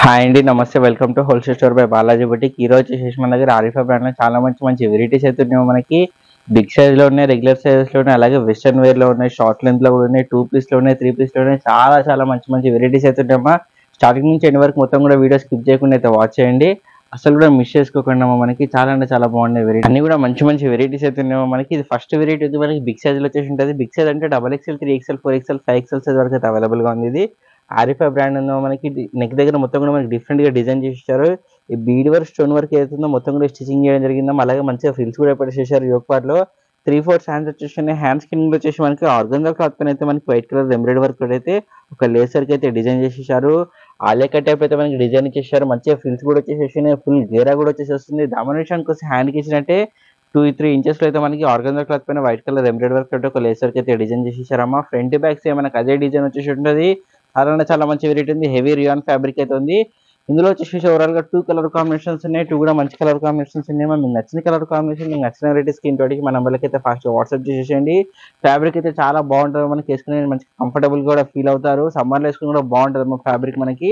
Hi అండి, నమస్తే. Welcome to wholesale store by Balaji boutique. ఈ రోజు వచ్చేసి మన దగ్గర ఆరిఫా బ్రాండ్ లో చాలా మంచి వెరైటీస్ అయితే ఉన్నాయి. మనకి బిగ్ సైజ్ లో ఉన్నాయి, రెగ్యులర్ సైజెస్ లో ఉన్నాయి, అలాగే వెస్టర్న్ వేర్ లో ఉన్నాయి, షార్ట్ లెంత్ లో కూడా ఉన్నాయి, 2 పీస్ లో ఉన్నాయి, 3 పీస్ లో ఉన్నాయి. చాలా మంచి వెరైటీస్ అయితే ఉన్నాయమ్మా. స్టార్టింగ్ నుంచి ఎండ్ వరకు మొత్తం కూడా వీడియో స్కిప్ చేయకుండా అయితే వాచ్ చేయండి. అసలు కూడా మిస్ చేసుకోకుండా మనకి చాలా బాగున్నాయి వెరైటీ అన్ని కూడా మంచి వెరైటీస్ అయితే ఉన్నాయో. మనకి ఇది ఫస్ట్ వెరైటీ ఉంది. మనకి బిగ్ సైజ్ లో వచ్చేసి ఉంటుంది. బిగ్ సైజ్ అంటే XXL, 3XL, 4XL, 5XL size వరకు అయితే అవైలబుల్ గా ఉంది. ఇది ఆరిఫా బ్రాండ్ ఉందో మనకి నెక్ దగ్గర మొత్తం కూడా మనకి డిఫరెంట్ గా డిజైన్ చేశారు. ఈ బీడ్ వర్క్, స్టోన్ వర్క్ ఏదైతుందో మొత్తం కూడా స్టిచింగ్ చేయడం జరిగిందో. అలాగే మంచిగా ఫ్రిల్స్ కూడా పెట్టేసేసారు. యోక్ పార్ట్ లో 3/4 హ్యాండ్స్ వచ్చేసి హ్యాండ్ స్కిన్ వచ్చేసి మనకి ఆర్గంజా క్లాత్ పైన అయితే మనకి వైట్ కలర్ ఎంబ్రాయిడరీ వర్క్ అయితే ఒక లేసర్ కి అయితే డిజైన్ చేసేసారు. ఆలియా టైప్ అయితే మనకి డిజైన్ ఇచ్చేసారు. మంచిగా ఫ్రిల్స్ కూడా వచ్చేసి ఫుల్ గేరా కూడా వచ్చేసి డామినేషన్ కోసం హ్యాండ్ కి ఇచ్చినట్టే 2-3 ఇంచెస్ లో అయితే మనకి ఆర్గంజా క్లాత్ పైన వైట్ కలర్ ఎంబ్రాయిడరీ వర్క్ అయితే ఒక లేసర్ కి అయితే డిజైన్ చేసేసారమ్మా. ఫ్రంట్ బ్యాక్ సేమ్ మనకి అదే డిజైన్ వచ్చేసి ఉంటుంది. చాలా మంచి వెరైటీ ఉంది. హెవీ రియాన్ ఫ్యాబ్రిక్ అయితే ఉంది. ఇందులో వచ్చేసి ఓవరాల్ గా 2 కలర్ కాంబినేషన్స్ ఉన్నాయి. 2 కూడా మంచి కలర్ కాంబినేషన్స్ ఉన్నాయి. మీకు నచ్చిన కలర్ కాంబినేషన్, మీకు నచ్చిన వెరైటీ స్క్రీన్ తోటి మన నెంబర్కి అయితే ఫాస్ట్ వాట్సాప్ చేసేయండి. ఫ్యాబ్రిక్ అయితే చాలా బాగుంటుంది. మనకి వేసుకునే మంచి కంఫర్టబుల్ కూడా ఫీల్ అవుతారు. సమ్మర్ లో వేసుకుని కూడా బాగుంటుంది అమ్మా. ఫ్యాబ్రిక్ మనకి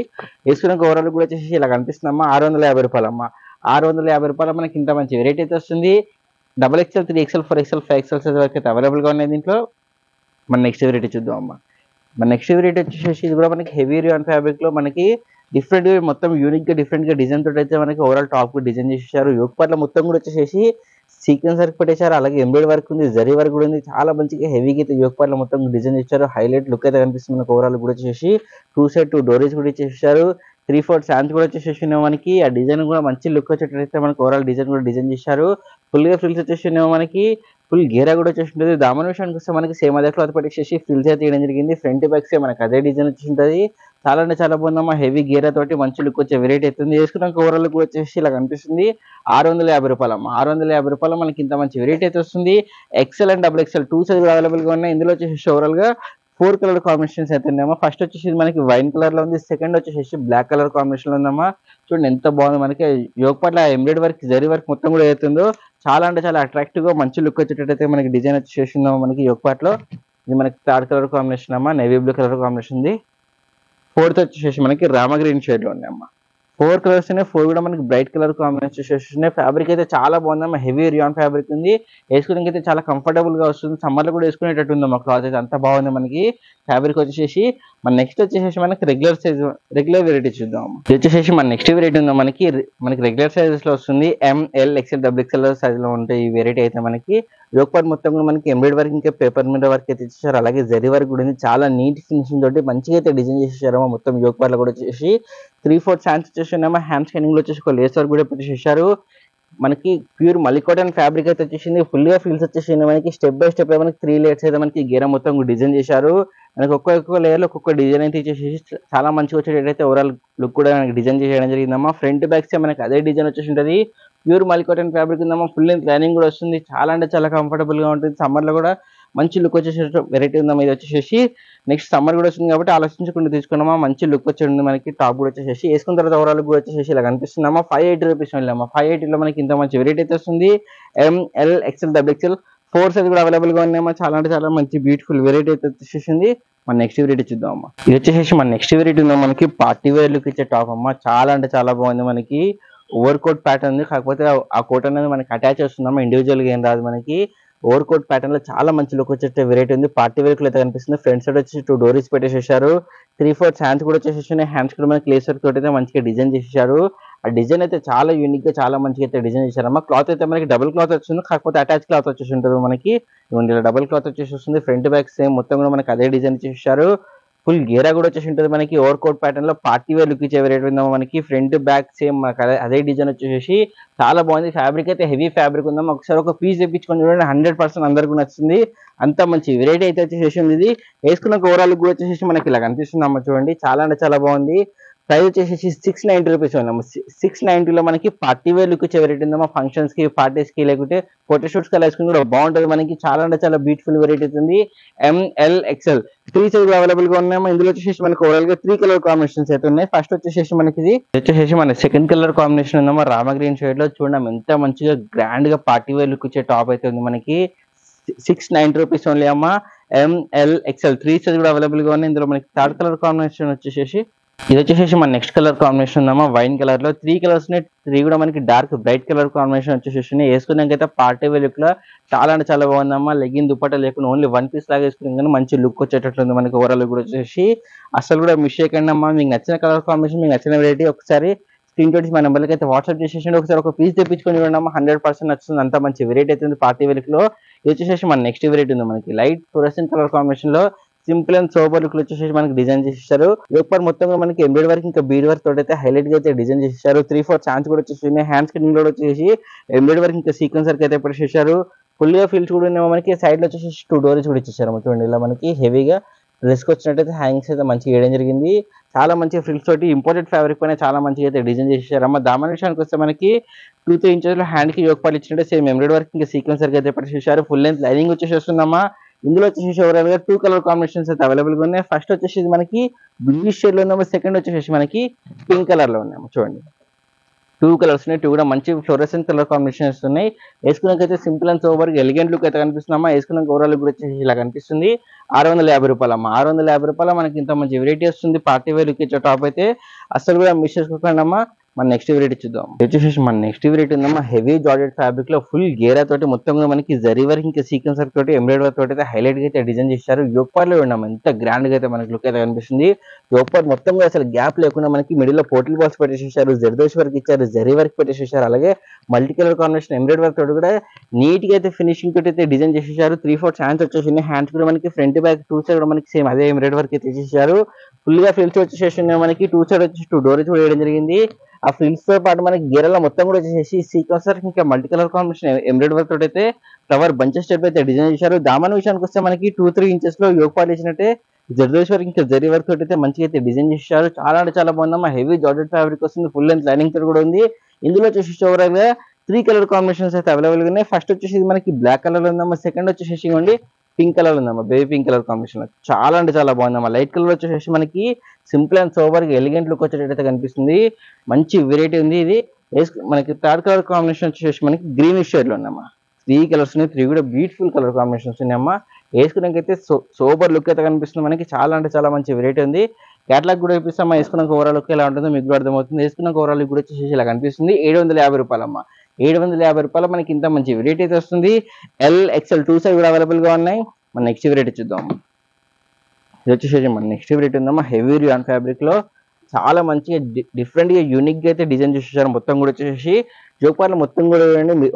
వేసుకునే ఓవరాల్ కూడా వచ్చేసి ఇలా కనిపిస్తుందమ్మా. 650 రూపాయలు అమ్మా. 650 రూపాయలు మనకి ఇంత మంచి వెరైటీ అయితే వస్తుంది. XXL, 3XL, 4XL, 5XL size వరకు అయితే అవైలబుల్ గా ఉన్నాయి. దీంట్లో మన నెక్స్ట్ వెరైటీ చూద్దాం అమ్మా. మన నెక్స్ట్ వెరైటీ వచ్చేసి ఇది కూడా మనకి హెవీ రియాన్ ఫ్యాబ్రిక్ లో మనకి డిఫరెంట్ గా మొత్తం యూనిక్ గా డిఫరెంట్ గా డిజైన్ తోటి అయితే మనకి ఓవరాల్ టాప్ కు డిజైన్ చేసేసారు. యోక్ పార్ట్ లో మొత్తం కూడా వచ్చేసి సీక్వెన్స్ వర్క్ పెట్టేశారు. అలాగే ఎంబ్రాయిడరీ వర్క్ ఉంది, జరీ వర్క్ కూడా ఉంది. చాలా మంచిగా హెవీగా అయితే యోక్ పార్ట్ లో మొత్తం డిజైన్ చేశారు. హైలైట్ లుక్ అయితే కనిపిస్తుంది మనకి. ఓవరాల్ కూడా వచ్చేసి 2 సైడ్ 2 డోరీస్ కూడా ఇచ్చేసారు. 3/4 హ్యాండ్స్ కూడా వచ్చేసి మనకి ఆ డిజైన్ కూడా మంచి లుక్ వచ్చేటట్టు మనకి ఓవరాల్ డిజైన్ కూడా డిజైన్ చేశారు. ఫుల్ గా ఫ్రిల్స్ వచ్చేసి మనకి ఫుల్ గేరా కూడా వచ్చేసి ఉంటుంది. దామన్ విషయానికి వస్తే మనకి సేమ్ అదే క్లాత్ పెట్టేసి ఫ్రిల్స్ అయితే తీయడం జరిగింది. ఫ్రంట్ బ్యాక్ సేమ్ మనకి అదే డిజైన్ వచ్చి ఉంటుంది. చాలా బాగుందమ్మా. హెవీ గేరా తోటి మంచి లుక్ వచ్చే వెరైటీ అవుతుంది. వేసుకున్నాక ఓవరాల్ లుక్ వచ్చేసి ఇలా కనిపిస్తుంది. 650 రూపాయలు అమ్మా. 650 రూపాయలు మనకి ఇంత మంచి వెరైటీ అయితే వస్తుంది. XL and XXL 2 size available గా ఉన్నాయి. ఇందులో వచ్చేసి ఓవరాల్ గా 4 కలర్ కాంబినేషన్స్ అయితే ఉన్నాయమ్మా. ఫస్ట్ వచ్చేసి మనకి వైన్ కలర్ లో ఉంది. సెకండ్ వచ్చేసి బ్లాక్ కలర్ కాంబినేషన్ లో ఉందమ్మా. చూడండి ఎంత బాగుంది. మనకి యోక్ పార్ట్ లో ఎంబ్రాయిడరీ వర్క్, జరీ వర్క్ మొత్తం కూడా అవుతుందో చాలా అట్రాక్టివ్ గా మంచి లుక్ వచ్చేటట్టయితే మనకి డిజైన్ వచ్చేసిందో మనకి యోక్ పార్ట్ లో. ఇది మనకి 3rd కలర్ కాంబినేషన్ అమ్మా. నేవీ బ్లూ కలర్ కాంబినేషన్ ఉంది. 4th వచ్చేసి మనకి రామ గ్రీన్ షేడ్ లో ఉంది అమ్మా. 4 కలర్స్ ఉన్నాయి. 4 కూడా మనకి బ్రైట్ కలర్ కాంబినేషన్. ఫ్యాబ్రిక్ అయితే చాలా బాగుందమ్మా. హెవీ రియాన్ ఫ్యాబ్రిక్ ఉంది. వేసుకోవడానికి అయితే చాలా కంఫర్టబుల్ గా వస్తుంది. సమ్మర్ లో కూడా వేసుకునేటట్టు ఉందమ్మా. క్లాత్ అయితే అంత బాగుంది మనకి. ఫ్యాబ్రిక్ వచ్చేసి మన నెక్స్ట్ వచ్చేసి మనకి రెగ్యులర్ వెరైటీ చూద్దాం. ఇది వచ్చేసి మన నెక్స్ట్ వెరైటీ ఉందా మనకి రెగ్యులర్ సైజెస్ లో వస్తుంది. ML, XL, XXL సైజ్ లో ఉంటాయి ఈ వెరైటీ అయితే మనకి. యోక్ పార్ట్ మొత్తం కూడా మనకి ఎంబ్రాయిడరీ వర్క్, ఇంకా పేపర్ మీద వర్క్ అయితే ఇచ్చేసారు. అలాగే జరీ వర్క్ కూడా ఉంది. చాలా నీట్ ఫినిషింగ్ తోటి మంచిగా అయితే డిజైన్ చేసేసారు మొత్తం. యోక్ పార్ట్ లో కూడా వచ్చేసి 3/4 హ్యాండ్స్ వచ్చేసి హ్యాండ్ స్కానింగ్ లో వచ్చేసి ఒక లేస్ వర్క్ కూడా పెట్టేసేసారు. మనకి ప్యూర్ మలికాటన్ ఫ్యాబ్రిక్ అయితే వచ్చేసింది. ఫుల్ గా ఫిల్స్ వచ్చేసింది మనకి. స్టెప్ బై స్టెప్ మనకి 3 లేయర్స్ అయితే మనకి గేరా మొత్తం డిజైన్ చేశారు. మనకి ఒక్కొక్క లేయర్ లో ఒక్కొక్క డిజైన్ అయితే ఇచ్చేసి చాలా మంచిగా వచ్చేటైతే ఓవరాల్ లుక్ కూడా మనకి డిజైన్ చేయడం జరిగిందమ్మా. ఫ్రంట్ బ్యాక్ సైడ్ మనకి అదే డిజైన్ వచ్చేసి ఉంటుంది. ప్యూర్ మలికాటన్ ఫ్యాబ్రిక్ ఉందమ్మా. ఫుల్ లెంత్ లైనింగ్ కూడా వస్తుంది. చాలా కంఫర్టబుల్ గా ఉంటుంది. సమ్మర్ లో కూడా మంచి లుక్ వచ్చేసి వెరైటీ ఉందమ్మా. ఇది వచ్చేసి నెక్స్ట్ సమ్మర్ కూడా వస్తుంది కాబట్టి ఆలోచించకుండా తీసుకున్నామా. మంచి లుక్ వచ్చి మనకి. టాప్ కూడా వచ్చేసి వేసుకున్న తర్వాత ఓవరాల్ కూడా వచ్చేసి ఇలా కనిపిస్తుందమ్మా. 580 రూపీస్ అమ్మా. 580 లో మనకి ఇంత మంచి వెరైటీ అయితే వస్తుంది. ML, XL, XXL 4 సైజ్ కూడా అవైలబుల్ గా ఉన్నాయమ్మా. చాలా మంచి బ్యూటిఫుల్ వెరైటీ అయితే వచ్చేసింది. మన నెక్స్ట్ వెరైటీ చూద్దాం అమ్మా. ఇది వచ్చేసి మన నెక్స్ట్ వెరైటీ ఉందా మనకి పార్టీ వేర్ లుక్ ఇచ్చే టాప్ అమ్మా. చాలా బాగుంది. మనకి ఓవర్ కోట్ ప్యాటర్న్ ఉంది. కాకపోతే ఆ కోట్ అనేది మనకి అటాచ్ వస్తుందమ్మా. ఇండివిజువల్ గా ఏం రాదు మనకి. ఓవర్ కోట్ ప్యాటర్న్ లో చాలా మంచి లుక్ వచ్చే వెరైటీ ఉంది. పార్టీ వేర్ అయితే కనిపిస్తుంది. ఫ్రంట్ సైడ్ వచ్చి 2 డోరీస్ పెట్టేసేసారు. 3/4 హ్యాండ్స్ కూడా వచ్చేసి హ్యాండ్స్ కూడా మనకి లేస్ వర్క్ తోటి అయితే మంచిగా డిజైన్ చేసేసారు. ఆ డిజైన్ అయితే చాలా యూనిక్ గా చాలా మంచిగా అయితే డిజైన్ చేశారమ్మా. క్లాత్ అయితే మనకి డబుల్ క్లాత్ వస్తుంది. కాకపోతే అటాచ్ క్లాత్ వచ్చేసి ఉంటుంది మనకి. డబుల్ క్లాత్ వచ్చేసి వస్తుంది. ఫ్రంట్ బ్యాక్ సేమ్ మొత్తం కూడా మనకి అదే డిజైన్ చేసేసారు. ఫుల్ గేరా కూడా వచ్చేసి ఉంటుంది మనకి. ఓవర్ కోట్ ప్యాటర్న్ లో పార్టీ వేర్ లుక్ ఇచ్చే వెరైటీ ఉందా మనకి. ఫ్రంట్ బ్యాక్ సేమ్ అదే డిజైన్ వచ్చేసి చాలా బాగుంది. ఫ్యాబ్రిక్ అయితే హెవీ ఫ్యాబ్రిక్ ఉందా. ఒకసారి ఒక పీస్ తెప్పించుకొని చూడండి. 100% అందరికీ నచ్చింది. అంత మంచి వెరైటీ అయితే వచ్చేసి ఇది. వేసుకున్న ఓవరాల్ కూడా వచ్చేసి మనకి ఇలా కనిపిస్తుంది అమ్మ. చూడండి చాలా బాగుంది. ప్రైస్ వచ్చేసి 690 రూపీస్ ఉన్నాము. 690లో మనకి పార్టీ వేర్ లుక్ వచ్చే వెరైటీ ఉందమ్మా. ఫంక్షన్స్ కి, పార్టీస్ కి, లేకుంటే ఫోటోషూట్స్ కి వేసుకుని కూడా బాగుంటుంది మనకి. చాలా బ్యూటిఫుల్ వెరైటీ ఉంది. ML, XL 3 సైజ్ అవైలబుల్ గా ఉన్నాయమ్మా. ఇందులో వచ్చేసి మనకి ఓవరాల్ గా 3 కలర్ కాంబినేషన్స్ అయితే ఉన్నాయి. ఫస్ట్ వచ్చేసి మనకి ఇది వచ్చేసి మన సెకండ్ కలర్ కాంబినేషన్ ఉందమ్మా. రామ గ్రీన్ షేడ్ లో చూడడం ఎంత మంచిగా గ్రాండ్ గా పార్టీ వేర్ లుక్ వచ్చే టాప్ అయితే ఉంది మనకి. 690 రూపీస్ ఓన్లీ అమ్మా. ML XL 3 సైజ్ కూడా అవైలబుల్ గా ఉన్నాయి. ఇందులో మనకి థర్డ్ కలర్ కాంబినేషన్ వచ్చేసి ఇది వచ్చేసి మన నెక్స్ట్ కలర్ కాంబినేషన్ ఉందమ్మా వైన్ కలర్ లో 3 కలర్స్ ఉన్నాయి. 3 కూడా మనకి డార్క్ బ్రైట్ కలర్ కాంబినేషన్ వచ్చేసి వేసుకున్నాకైతే పార్టీ వేర్ లుక్ లో చాలా అంటే చాలా బాగుందమ్మా. లెగ్గిన్ దుపట్టా లేకుండా ఓన్లీ వన్ పీస్ లాగా వేసుకున్నాం కానీ మంచి లుక్ వచ్చేటట్టుంది మనకి. ఓవరాల్ కూడా వచ్చేసి అసలు కూడా మిస్ చేయకండి అమ్మా. మీకు నచ్చిన కలర్ కాంబినేషన్ మీకు నచ్చిన వెరైటీ ఒకసారి స్క్రీన్ షాట్ మన నెంబర్కి అయితే వాట్సాప్ చేసేసి ఒకసారి ఒక పీస్ తెప్పించుకొని చూడండి 100% నచ్చుతుంది. అంత మంచి వెరైటీ అయితే పార్టీ వేర్ లో. ఇది వచ్చేసి మన నెక్స్ట్ వెరైటీ ఉంది మనకి లైట్ ఫ్లోరెసెంట్ కలర్ కాంబినేషన్ లో సింపుల్ అండ్ సోబర్ లుక్ వచ్చేసి మనకి డిజైన్ చేసేసారు. యోక్ మొత్తం మనకి ఎంబ్రాయిడరీ వర్క్ ఇంకా బీడ్ వర్క్ తోటి అయితే హైలైట్ గా అయితే డిజైన్ చేసేసారు. 3/4 ఛాన్స్ కూడా వచ్చేసి హ్యాండ్స్ కి కూడా వచ్చేసి ఎంబ్రాయిడరీ వర్క్ ఇంకా సీక్వెన్స్ వర్క్ అయితే పెట్టేసారు. ఫుల్ గా ఫీల్స్ కూడా ఉన్నాయి మనకి. సైడ్ లో వచ్చేసి 2 డోర్స్ కూడా ఇచ్చేసారు. చూడండి ఇలా మనకి హెవీగా డ్రెస్ కి వచ్చినట్టయితే హ్యాంగ్స్ అయితే మంచిగా వేయడం జరిగింది. చాలా మంచి ఫ్రిల్స్ తోటి ఇంపోర్టెడ్ ఫ్యాబ్రిక్ పైన చాలా మంచిగా అయితే డిజైన్ చేసేసారు. అమ్మ దామన్ విషయానికి వస్తే మనకి 2-3 ఇంచెస్ లో హ్యాండ్ కి యోక్ పార్ట్ ఇచ్చినట్టు సేమ్ ఎంబ్రాయిడరీ వర్క్ ఇంకా సీక్వెన్స్ వర్క్ అయితే పెట్టేసారు. ఫుల్ లెంత్ లైనింగ్ వచ్చేసి వస్తుందమ్మా. ఇందులో వచ్చేసి ఓవరాల్ గా 2 కలర్ కాంబినేషన్స్ అయితే అవైలబుల్ గా ఉన్నాయి. ఫస్ట్ వచ్చేసి మనకి బ్లూ షేడ్ లో ఉందమ్మా. సెకండ్ వచ్చేసి మనకి పింక్ కలర్ లో ఉన్నాము. చూడండి 2 కలర్స్ ఉన్నాయి. 2 కూడా మంచి ఫ్లోరెసెంట్ కలర్ కాంబినేషన్స్ ఉన్నాయి. వేసుకున్నాకైతే simple and sober elegant look అయితే కనిపిస్తుందమ్మా. వేసుకున్నాక ఓవరాల్ లుక్ వచ్చేసి ఇలా కనిపిస్తుంది. 650 రూపాయలు అమ్మా. 650 రూపాయలు మనకి ఇంత మంచి వెరైటీ వస్తుంది. పార్టీ వేర్ లుక్ ఇచ్చే టాప్ అయితే అసలు కూడా మిస్ చేసుకోకండి అమ్మా. మన నెక్స్ట్ వెరైటీ చూద్దాం. వచ్చేసి మన నెక్స్ట్ వెరైటీ ఉందమ్మా. హెవీ జార్జెట్ ఫ్యాబ్రిక్ లో ఫుల్ గేరా తోటి మొత్తం మనకి జరీ వర్క్ ఇంకా సీక్వెన్స్ వర్క్ తోటి ఎంబ్రాయిడరీ వర్క్ తోటి అయితే హైలైట్ గా అయితే డిజైన్ చేశారు. యోక్ లో ఉన్నాం ఎంత గ్రాండ్ గా అయితే మనకి లుక్ అయితే కనిపిస్తుంది. యోక్ మొత్తం అసలు గ్యాప్ లేకుండా మనకి మిడిల్ లో పోర్టల్ బాల్స్ పెట్టేసేసారు. జర్దోష్ వర్క్ ఇచ్చారు. జరీ వర్క్ పెట్టేసేసారు. అలాగే multi colour combination embroidery work తోటి కూడా నీట్ గా అయితే ఫినిషింగ్ తోటి అయితే డిజైన్ చేసేసారు. 3/4 హ్యాండ్స్ వచ్చేసి హ్యాండ్స్ కూడా మనకి ఫ్రంట్ బ్యాక్ 2 సైడ్ కూడా మనకి సేమ్ అదే ఎంబ్రాయిడరీ వర్క్ అయితే చేసేసారు. ఫుల్ గా ఫిల్స్ వచ్చేసి మనకి 2 సైడ్ వచ్చేసి 2 డోర్స్ కూడా వేయడం జరిగింది. ఆ ఫ్రిల్స్ తో పాటు మనకి గేరల మొత్తం కూడా వచ్చేసి సీక్వెన్స్ వర్క్ ఇంకా multi colour combination embroidery work తోటి అయితే ఫ్లవర్ బంచెస్ టైప్ అయితే డిజైన్ చేశారు. దామన్ విషయానికి వస్తే మనకి 2-3 ఇంచెస్ లో యోక్ పార్ట్ ఇచ్చినట్టే జర్దోష్ వర్క్ ఇంకా జరీ వర్క్ తోటి అయితే మంచిగా అయితే డిజైన్ చేశారు. చాలా అంటే చాలా బాగుందమ్మా. హెవీ జార్జెట్ ఫ్యాబ్రిక్ వస్తుంది. ఫుల్ లెంత్ లైనింగ్ తోటి కూడా ఉంది. ఇందులో వచ్చేసి ఓవరాల్ గా 3 కలర్ కాంబినేషన్స్ అయితే అవైలబుల్ గా ఉన్నాయి. ఫస్ట్ వచ్చేసి మనకి బ్లాక్ కలర్ లో ఉందమ్మా. సెకండ్ వచ్చేసి ఇవ్వండి పింక్ కలర్ ఉందమ్మా. బేబీ పింక్ కలర్ కాంబినేషన్ లో చాలా అంటే చాలా బాగుందమ్మా. లైట్ కలర్ వచ్చేసి మనకి simple and sober elegant look వచ్చేటైతే కనిపిస్తుంది. మంచి వెరైటీ ఉంది. ఇది మనకి థర్డ్ కలర్ కాంబినేషన్ వచ్చేసి మనకి గ్రీన్ షేడ్ లో ఉందమ్మా. 3 కలర్స్ ఉన్నాయి. 3 కూడా బ్యూటిఫుల్ కలర్ కాంబినేషన్స్ ఉన్నాయమ్మా. వేసుకున్నాకైతే సోబర్ లుక్ అయితే కనిపిస్తుంది మనకి. చాలా అంటే చాలా మంచి వెరైటీ ఉంది. క్యాటలాగ్ కూడా చూపిస్తామా. వేసుకున్నాక ఓవరాల్ లుక్ ఎలా ఉంటుందో మీకు కూడా అర్థమవుతుంది. వేసుకున్నాక ఓవరాల్ లుక్ కూడా వచ్చేసి ఇలా కనిపిస్తుంది. 750 రూపాయలు అమ్మా. 750 రూపాయలు మనకి ఇంత మంచి వెరైటీ అయితే వస్తుంది. LXL 2 సైజ్ కూడా అవైలబుల్ గా ఉన్నాయి. మన నెక్స్ట్ వెరైటీ చూద్దాం. ఇది వచ్చేసి మన నెక్స్ట్ వెరైటీ ఉందమ్మా. హెవీ రియాన్ ఫ్యాబ్రిక్ లో చాలా మంచిగా డిఫరెంట్ గా యూనిక్ గా అయితే డిజైన్ చేసేసారు. మొత్తం కూడా వచ్చేసి జోపార్లు మొత్తం కూడా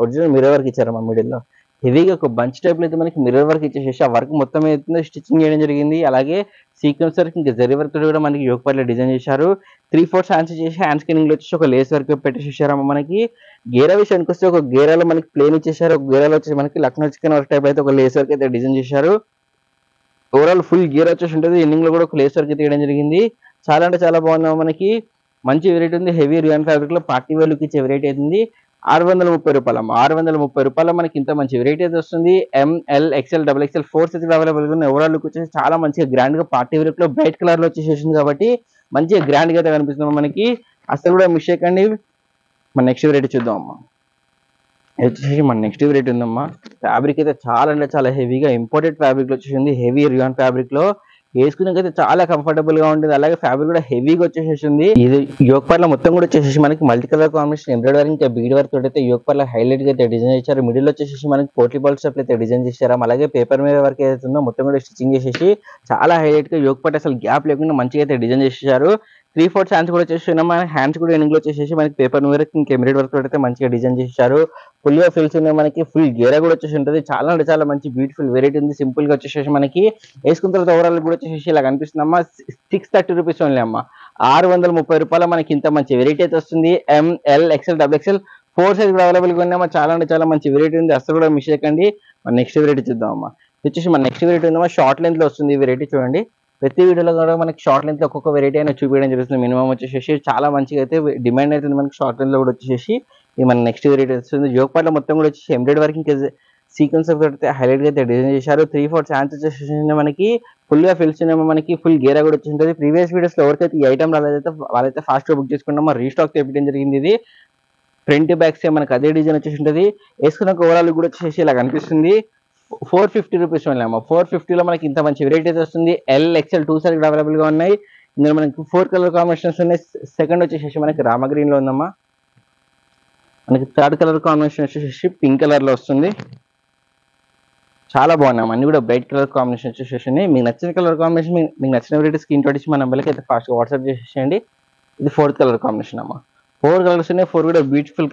ఒరిజినల్ మిర్రర్ వర్క్ ఇచ్చారమ్మా. మిడిల్ లో హెవీగా ఒక బంచ్ టైప్ లో అయితే మనకి మిర్రర్ వర్క్ ఇచ్చేసేసి ఆ వర్క్ మొత్తం అయితే స్టిచ్చింగ్ చేయడం జరిగింది. అలాగే సీక్వెన్స్ వర్క్ ఇంకా జరీ వర్క్ తోటి కూడా మనకి యోక్ పార్ట్ డిజైన్ చేశారు. 3/4 హ్యాండ్స్ చేసి హ్యాండ్ స్కిన్నింగ్ లో వచ్చేసి ఒక లేస్ వర్క్ పెట్టేసేసారమ్మా. మనకి గేరా విషయానికి వస్తే ఒక గేరాలో మనకి ప్లేన్ ఇచ్చేసారు. ఒక గేరాలో వచ్చేసి మనకి లక్నో చికెన్ వర్క్ టైప్ అయితే ఒక లేస్ వర్క్ అయితే డిజైన్ చేశారు. ఓవరాల్ ఫుల్ గేర్ వచ్చేసి ఉంటుంది. ఎండింగ్ లో కూడా ఒక లేస్ వర్క్ అయితే వేయడం జరిగింది. చాలా అంటే చాలా బాగుంది మనకి. మంచి వెరైటీ ఉంది. హెవీ రియాన్ ఫ్యాబ్రిక్ లో పార్టీ వేర్ లుక్ ఇచ్చే వెరైటీ అవుతుంది. 630 రూపాయలు అమ్మా. 630 రూపాయలు మనకి ఇంత మంచి వెరైటీ అయితే వస్తుంది. MLXL XXL 4 సైజ్ అవైలబుల్ గా ఉన్నాయి. ఓవరాల్ లుక్ వచ్చేసి చాలా మంచిగా గ్రాండ్ గా పార్టీ వేర్ లో బ్రైట్ కలర్ లో వచ్చేసేసింది కాబట్టి మంచిగా గ్రాండ్ గా అయితే కనిపిస్తుంది మనకి. అసలు కూడా మిస్ చేయకండి. మన నెక్స్ట్ వెరైటీ చూద్దాం అమ్మా. వచ్చేసి మన నెక్స్ట్ వెరైటీ ఉందమ్మా. ఫ్యాబ్రిక్ అయితే చాలా అంటే చాలా హెవీగా ఇంపోర్టెడ్ ఫ్యాబ్రిక్ లో వచ్చేసింది. హెవీ రియాన్ ఫ్యాబ్రిక్ లో వేసుకునేకైతే చాలా కంఫర్టబుల్ గా ఉంటుంది. అలాగే ఫ్యాబ్రిక్ కూడా హెవీగా వచ్చేసేసింది. ఇది యోక్ పార్ట్ లో మొత్తం కూడా వచ్చేసి మనకి మల్టీ కలర్ కాంబినేషన్ ఎంబ్రాయిడరీ ఇంకా బీడ్ వర్క్ తోటి అయితే యోక్ పార్ట్ లో హైలైట్ గా అయితే డిజైన్ చేశారు. మిడిల్ లో వచ్చేసి మనకి పోర్టల్ బాల్స్ అయితే డిజైన్ చేశారు. అలాగే పేపర్ మీద వర్క్ ఏదైతే ఉందో మొత్తం కూడా స్టిచ్చింగ్ చేసేసి చాలా హైలైట్ గా యోక్ పార్ట్ అసలు గ్యాప్ లేకుండా మంచిగా అయితే డిజైన్ చేసేసారు. 3/4 హ్యాండ్స్ కూడా వచ్చేసి మన హ్యాండ్స్ కూడా ఎండింగ్ లో వచ్చేసి మనకి పేపర్ వర్క్ ఇంకా ఎంబ్రాయిడరీ వర్క్ తోటి అయితే మంచిగా డిజైన్ చేశారు. ఫుల్ గా ఫిల్స్ ఉన్నాయి మనకి. ఫుల్ గేరా కూడా వచ్చేసి ఉంటుంది. చాలా అంటే చాలా మంచి బ్యూటిఫుల్ వెరైటీ ఉంది. సింపుల్ గా వచ్చేసి మనకి వేసుకున్న తర్వాత ఓవరాల్ కూడా వచ్చేసి ఇలా కనిపిస్తుంది అమ్మా. 630 రూపీస్ ఓన్లీ అమ్మా. 630 రూపాయలు మనకి ఇంత మంచి వెరైటీ అయితే వస్తుంది. MLXL XXL 4 సైజ్ కూడా అవైలబుల్ గా ఉన్నాయమ్మా. చాలా అంటే చాలా మంచి వెరైటీ ఉంది. అసలు కూడా మిస్ చేయకండి. మన నెక్స్ట్ వెరైటీ చూద్దాం అమ్మా. వచ్చేసి మన నెక్స్ట్ వెరైటీ ఉందమ్మా. షార్ట్ లెంత్ లో వస్తుంది ఈ వెరైటీ. చూడండి ప్రతి వీడియోలో కూడా మనకి షార్ట్ లెంత్ లో ఒక్కొక్క వెరైటీ అయినా చూపించడం జరుగుతుంది. మినిమం వచ్చేసి చాలా మంచిగా అయితే డిమాండ్ అవుతుంది మనకి షార్ట్ లెంత్ లో కూడా వచ్చేసి. ఇది మన నెక్స్ట్ వెరైటీ వస్తుంది. యోక్ పార్ట్ లో మొత్తం కూడా వచ్చేసి ఎంబ్రాయిడరీ వర్క్ ఇంకా సీక్వెన్స్ అయితే హైలైట్ గా అయితే డిజైన్ చేశారు. 3/4 హ్యాండ్స్ వచ్చేసి మనకి ఫుల్ గా ఫిల్స్ ఉన్నాయి మనకి. ఫుల్ గేరా కూడా వచ్చేసి ప్రీవియస్ వీడియోస్ లో ఎవరికైతే ఈ ఐటమ్ రాలేదైతే వాళ్ళైతే ఫాస్ట్ గా బుక్ చేసుకుంటామో రీస్టాక్ తెప్పించడం జరిగింది. ఇది ఫ్రంట్ బ్యాక్ సే మనకి అదే డిజైన్ వచ్చేసి ఉంటుంది. వేసుకున్నాక ఓవరాల్ కూడా వచ్చేసి ఇలా కనిపిస్తుంది. రూపీస్ ఓన్లీ అమ్మ. 450లో మనకి ఇంత మంచి వెరైటీస్ వస్తుంది. ఎల్ టూ సైజ్ కూడా అవైలబుల్ గా ఉన్నాయి. ఇందులో మనకి 4 కలర్ కాంబినేషన్స్ ఉన్నాయి. సెకండ్ వచ్చేసి మనకి రామ గ్రీన్ లో ఉందమ్మా. మనకి థర్డ్ కలర్ కాంబినేషన్ వచ్చేసి పింక్ కలర్ లో వస్తుంది. చాలా బాగున్నాయి అన్ని కూడా బ్రైట్ కలర్ కాంబినేషన్ వచ్చేసి. మీకు నచ్చిన కలర్ కాంబినేషన్, మీకు నచ్చిన వెరైటీ స్క్రీన్ షాట్ ఇచ్చి మన నెంబర్కి అయితే ఫాస్ట్గా వాట్సాప్ చేసేయండి. ఇది 4th కలర్ కాంబినేషన్ అమ్మ. 4 కలర్స్ ఉన్నాయి. 4 కూడా బ్యూటిఫుల్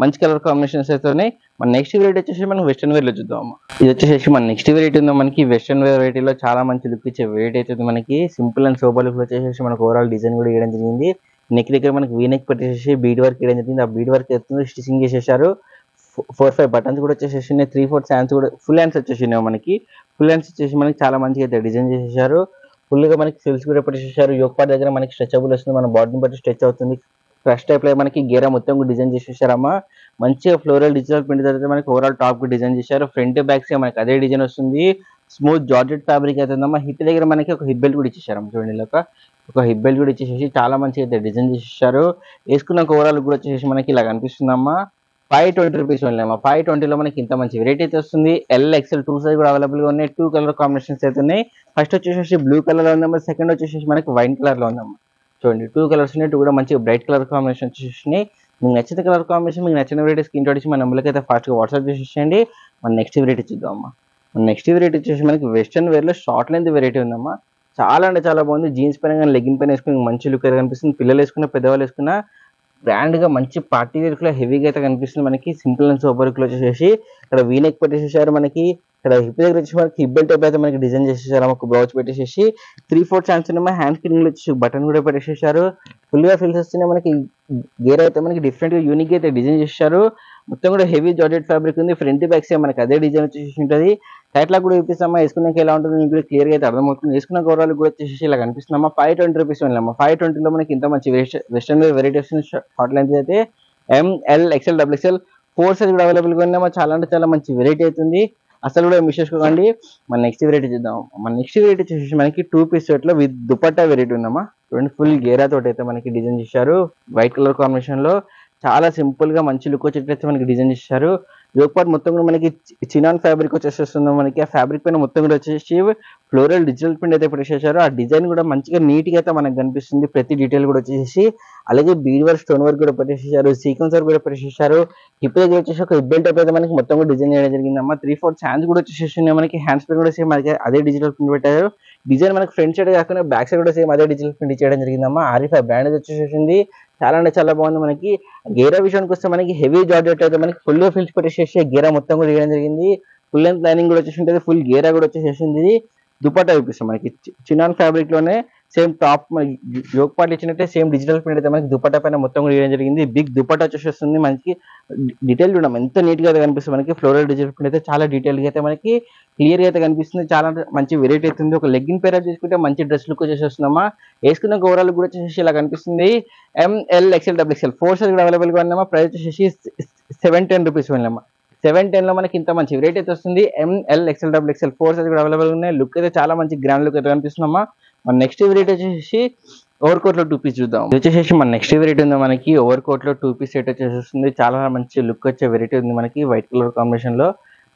మంచి కలర్ కాంబినేషన్స్ అయితే ఉన్నాయి. మన నెక్స్ట్ వెరైటీ వచ్చేసి మనం వెస్టర్న్ వేర్ లో చూద్దాం అమ్మ. ఇది వచ్చేసి మన నెక్స్ట్ వెరైటీ ఉందో మనకి వెస్టర్న్ వేర్ వెరైటీలో చాలా మంచి లుక్ ఇచ్చే వెరైటీ అయితే మనకి సింపుల్ అండ్ సోబర్ లుక్ వచ్చేసి మనకు ఓవరాల్ డిజైన్ కూడా వేయడం జరిగింది. నెక్ దగ్గర మనకి వీ నెక్ పెట్టేసి బీడ్ వర్క్ వేయడం జరిగింది. ఆ బీడ్ వర్క్ అవుతుంది, స్టిచింగ్ చేసేసారు. 4-5 బటన్స్ కూడా వచ్చేసి 3-4 హ్యాండ్స్ కూడా ఫుల్ హ్యాండ్స్ వచ్చేసినాయి మనకి. ఫుల్ హ్యాండ్స్ వచ్చేసి మనకి చాలా మంచిగా అయితే డిజైన్ చేసేసారు. ఫుల్ గా మనకి ఫిల్స్ కూడా పెట్టేసేసారు. యోక్ పార్ట్ దగ్గర మనకి స్ట్రెచబుల్ వస్తుంది, మన బాడీని బట్టి స్ట్రెచ్ అవుతుంది. క్రష్ టైప్ లో మనకి గేరా మొత్తం కూడా డిజైన్ చేసేసారమ్మా. మంచిగా ఫ్లోరల్ డిజిటల్ ప్రింట్ తర్వాత మనకి ఓవరాల్ టాప్ కు డిజైన్ చేశారు. ఫ్రంట్ బ్యాక్స్ మనకి అదే డిజైన్ వస్తుంది. స్మూత్ జార్జెట్ ఫ్యాబ్రిక్ అవుతుందమ్మా. హిప్ దగ్గర మనకి ఒక హిప్ బెల్ట్ కూడా ఇచ్చేసారు చూడండి. ఒక హిప్ బెల్ట్ కూడా ఇచ్చేసి చాలా మంచిగా అయితే డిజైన్ చేసేసారు. వేసుకున్నాక ఓవరాల్ కూడా వచ్చేసి మనకి ఇలా కనిపిస్తుందమ్మా. 520 రూపీస్ ఓన్లీ అమ్మా. 520లో మనకి ఇంత మంచి వెరైటీ అయితే వస్తుంది. ఎల్ టూ సైజ్ కూడా అవైలబుల్ గా ఉన్నాయి. 2 కలర్ కాంబినేషన్స్ అయితే ఉన్నాయి. ఫస్ట్ వచ్చేసి బ్లూ కలర్ లో ఉందమ్మా. సెకండ్ వచ్చేసి మనకి వైన్ కలర్ లో ఉందమ్మా. చూడండి 2 కలర్స్ ఉన్నాయి. 2 కూడా మంచి బ్రైట్ కలర్ కాంబినేషన్ వచ్చేసి. మీకు నచ్చిన కలర్ కాంబినేషన్, మీకు నచ్చిన వెరైటీ స్క్రీన్ షాట్ ఇచ్చి మన నెంబర్కి అయితే ఫాస్ట్గా వాట్సాప్ చేసేయండి. మన నెక్స్ట్ వెరైటీ చూద్దాం అమ్మా. మన నెక్స్ట్ వెరైటీ వచ్చేసి మనకి వెస్టర్న్ వేర్ లో షార్ట్ లెంత్ వెరైటీ ఉందమ్మా. చాలా అంటే చాలా బాగుంది. జీన్స్ పైన కానీ లెగ్గిన్ పైన వేసుకుని మంచి లుక్ అయితే కనిపిస్తుంది. పిల్లలు వేసుకున్న, పెద్దవాళ్ళు వేసుకున్న బ్రాండ్ గా మంచి పార్టీ వేర్ లో హెవీగా అయితే కనిపిస్తుంది మనకి. సింపుల్ అండ్ సూపర్ లుక్ లో వచ్చేసి ఇక్కడ వీ నెక్ పెట్టేసేసారు మనకి. ఇక్కడ హిప్ దగ్గర వచ్చి మనకి హిప్ బెల్ట్ అయితే మనకి డిజైన్ చేసేసారు. ఒక బ్లౌజ్ పెట్టేసేసి 3-4 హ్యాండ్స్ ఉన్నాయి. హ్యాండ్ స్క్రీన్ వచ్చి బటన్ కూడా పెట్టేసేసారు. ఫుల్ గా ఫిల్స్ వస్తున్నాయి మనకి. గేర్ అయితే మనకి డిఫరెంట్ గా యూనిక్ అయితే డిజైన్ చేశారు. మొత్తం కూడా హెవీ జార్జెట్ ఫ్యాబ్రిక్ ఉంది. ఫ్రంట్ బ్యాక్ సైడ్ మనకి అదే డిజైన్ వచ్చేసి ఉంటుంది. టైట్ లా కూడా చూపిస్తామా. వేసుకున్నాక ఎలా ఉంటుంది మీకు క్లియర్ గా అయితే అర్థమవుతుంది. వేసుకున్న ఓవరాల్ కూడా వచ్చేసి ఇలా కనిపిస్తుందమ్మా. 520 రూపీస్ ఓన్లీ. 520లో మనకి ఇంత మంచి వెస్టర్న్ వేర్ వెరైటీ వస్తుంది. షార్ట్ లెంత్ అయితే ML XL XXL 4 సైజ్ కూడా అవైలబుల్ గా ఉన్నామా. చాలా అంటే చాలా మంచి వెరైటీ అవుతుంది. అసలు కూడా మిస్ చేసుకోకండి. మన నెక్స్ట్ వెరైటీ చూద్దాం. మన నెక్స్ట్ వెరైటీ వచ్చేసి మనకి 2 పీస్ సెట్ లో విత్ దుపట్టా వెరైటీ ఉందమ్మా. చూడండి ఫుల్ గేరా తోటి అయితే మనకి డిజైన్ చేశారు. వైట్ కలర్ కాంబినేషన్ లో చాలా సింపుల్ గా మంచి లుక్ వచ్చేటట్టు మనకి డిజైన్ చేశారు. యోక్ పార్ట్ మొత్తం కూడా మనకి చినాన్ ఫ్యాబ్రిక్ వచ్చేసేస్తుంది మనకి. ఆ ఫ్యాబ్రిక్ పైన మొత్తం కూడా వచ్చేసి ఫ్లోరల్ డిజిటల్ ప్రింట్ అయితే పెట్టేసేసారు. ఆ డిజైన్ కూడా మంచిగా నీట్ గా అయితే మనకు కనిపిస్తుంది. ప్రతి డీటెయిల్ కూడా వచ్చేసి అలాగే బీడ్ వర్క్, స్టోన్ వర్క్ కూడా పెట్టేసేసారు. సీక్వెన్స్ వర్క్ కూడా పెట్టేసేసారు. హిప్ దగ్గర వచ్చేసి ఒక హిప్ బెల్ట్ అయితే మనకి మొత్తం కూడా డిజైన్ చేయడం జరిగిందమ్మా. 3-4 హ్యాండ్స్ కూడా వచ్చేసి మనకి. హ్యాండ్స్ పైన కూడా సేమ్ మనకి అదే డిజిటల్ ప్రింట్ పెట్టారు. డిజైన్ మనకి ఫ్రంట్ సైడ్ కాకుండా బ్యాక్ సైడ్ కూడా సేమ్ అదే డిజిటల్ ప్రింట్ చేయడం జరిగిందమ్మా. RFI బ్రాండ్ వచ్చేసింది. చాలా అంటే చాలా బాగుంది మనకి. గేరా విషయానికి వస్తే మనకి హెవీ జార్జెట్ అయితే మనకి ఫుల్ గా ఫిల్స్ పెట్టేసేసి గేరా మొత్తం కూడా వేయడం జరిగింది. ఫుల్ లెంత్ లైనింగ్ కూడా వచ్చేసి ఉంటుంది. ఫుల్ గేరా కూడా వచ్చేసేసింది. దుపట్టా చూపిస్తాం మనకి చినాన్ ఫ్యాబ్రిక్ లోనే సేమ్ టాప్ యోక్ పార్ట్ ఇచ్చినట్టే సేమ్ డిజిటల్ ప్రింట్ అయితే మనకి దుపట్టా పైన మొత్తం కూడా వేయడం జరిగింది. బిగ్ దుపట్టా వచ్చేస్తుంది మనకి. డీటెయిల్ చూడడం ఎంత నీట్ గా అయితే కనిపిస్తుంది మనకి. ఫ్లోరల్ డిజిటల్ ప్రింట్ అయితే చాలా డీటెయిల్ గా అయితే మనకి క్లియర్ గా అయితే కనిపిస్తుంది. చాలా మంచి వెరైటీ అవుతుంది. ఒక లెగ్గిన్ పేర్ చేసుకుంటే మంచి డ్రెస్ లుక్ వచ్చేసేస్తుందమ్మా. వేసుకున్న ఓవరాల్ కూడా వచ్చేసి ఇలా కనిపిస్తుంది. ML XL XXL 4 సైజ్ కూడా అవైలబుల్ గా ఉందమ్మా. ప్రైస్ వచ్చేసి 710 రూపీస్ ఉందమ్మా. 710లో మనకి ఇంత మంచి వెరైటీ అయితే వస్తుంది. ML XL XXL 4 సైజ్ కూడా అవైలబుల్ ఉన్నాయి. లుక్ అయితే చాలా మంచి గ్రాండ్ లుక్ అయితే కనిపిస్తుందమ్మా. మన నెక్స్ట్ వెరైటీ వచ్చేసి ఓవర్ కోట్ లో 2 పీస్ చూద్దాం. ఇది వచ్చేసి మన నెక్స్ట్ వెరైటీ ఉంది మనకి. ఓవర్ కోట్ లో 2 పీస్ సెట్ వచ్చేస్తుంది. చాలా మంచి లుక్ వచ్చే వెరైటీ ఉంది మనకి. వైట్ కలర్ కాంబినేషన్ లో